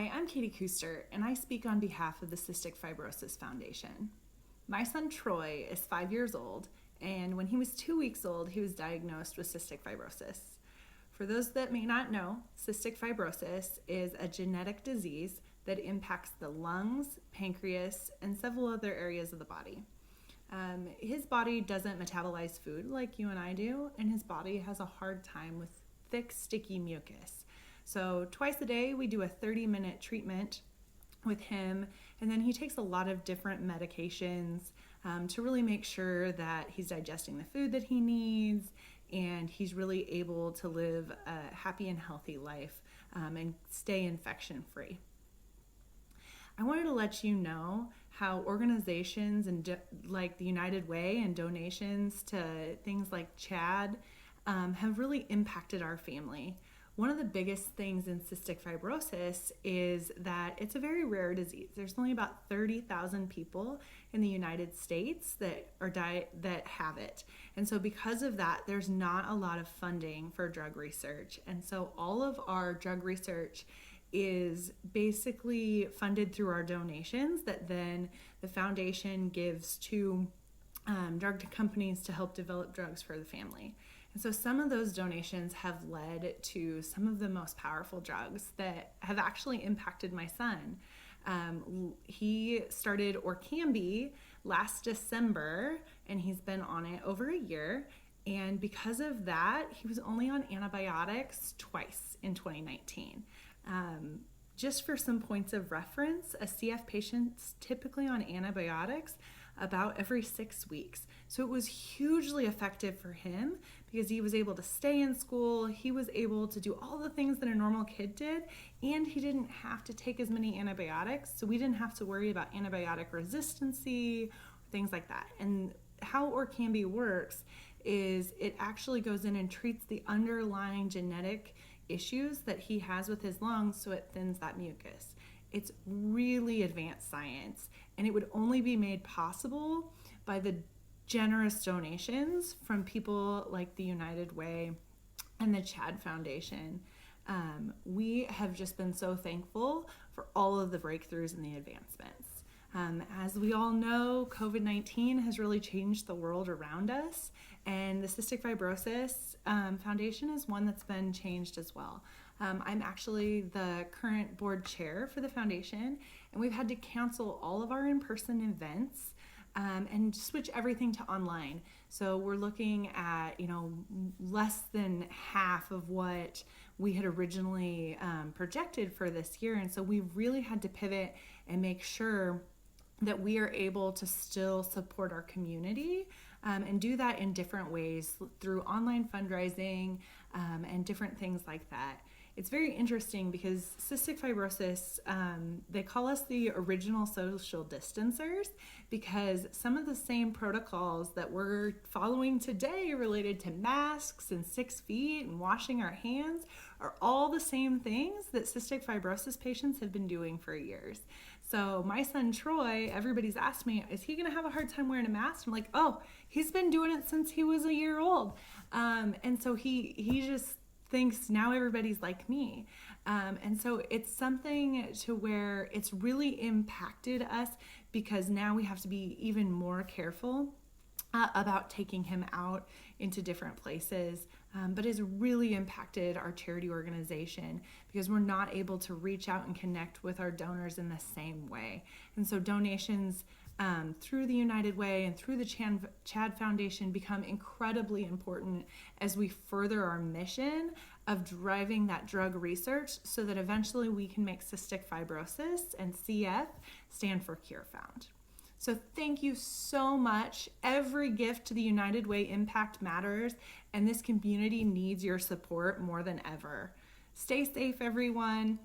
Hi, I'm Katie Koester, and I speak on behalf of the Cystic Fibrosis Foundation. My son Troy is 5 years old, and when he was 2 weeks old, he was diagnosed with cystic fibrosis. For those that may not know, cystic fibrosis is a genetic disease that impacts the lungs, pancreas, and several other areas of the body. His body doesn't metabolize food like you and I do, and his body has a hard time with thick, sticky mucus. So twice a day, we do a 30-minute treatment with him, and then he takes a lot of different medications to really make sure that he's digesting the food that he needs and he's really able to live a happy and healthy life and stay infection-free. I wanted to let you know how organizations and like the United Way and donations to things like CHAD have really impacted our family. One of the biggest things in cystic fibrosis is that it's a very rare disease. There's only about 30,000 people in the United States that have it. And so because of that, there's not a lot of funding for drug research. And so all of our drug research is basically funded through our donations that then the foundation gives to drug companies to help develop drugs for the family. And so some of those donations have led to some of the most powerful drugs that have actually impacted my son. He started Orkambi last December, and he's been on it over a year. And because of that, he was only on antibiotics twice in 2019. Just for some points of reference, a CF patient's typically on antibiotics about every 6 weeks. So it was hugely effective for him because he was able to stay in school, he was able to do all the things that a normal kid did, and he didn't have to take as many antibiotics, so we didn't have to worry about antibiotic resistancy, things like that. And how Orkambi works is it actually goes in and treats the underlying genetic issues that he has with his lungs, so it thins that mucus. It's really advanced science, and it would only be made possible by the generous donations from people like the United Way and the CHAD Foundation. We have just been so thankful for all of the breakthroughs and the advancements. As we all know, COVID-19 has really changed the world around us, and the Cystic Fibrosis Foundation is one that's been changed as well. I'm actually the current board chair for the foundation, and we've had to cancel all of our in-person events and switch everything to online. So we're looking at, less than half of what we had originally projected for this year. And so we really had to pivot and make sure that we are able to still support our community and do that in different ways through online fundraising and different things like that. It's very interesting because cystic fibrosis, they call us the original social distancers because some of the same protocols that we're following today related to masks and 6 feet and washing our hands are all the same things that cystic fibrosis patients have been doing for years. So my son Troy, everybody's asked me, is he going to have a hard time wearing a mask? I'm like, oh, he's been doing it since he was a year old. And so he just thinks now everybody's like me. And so it's something to where it's really impacted us because now we have to be even more careful about taking him out into different places, but it's really impacted our charity organization because we're not able to reach out and connect with our donors in the same way. And so donations through the United Way and through the CHAD Foundation become incredibly important as we further our mission of driving that drug research so that eventually we can make cystic fibrosis and CF stand for Cure Found. So thank you so much. Every gift to the United Way impact matters, and this community needs your support more than ever. Stay safe, everyone.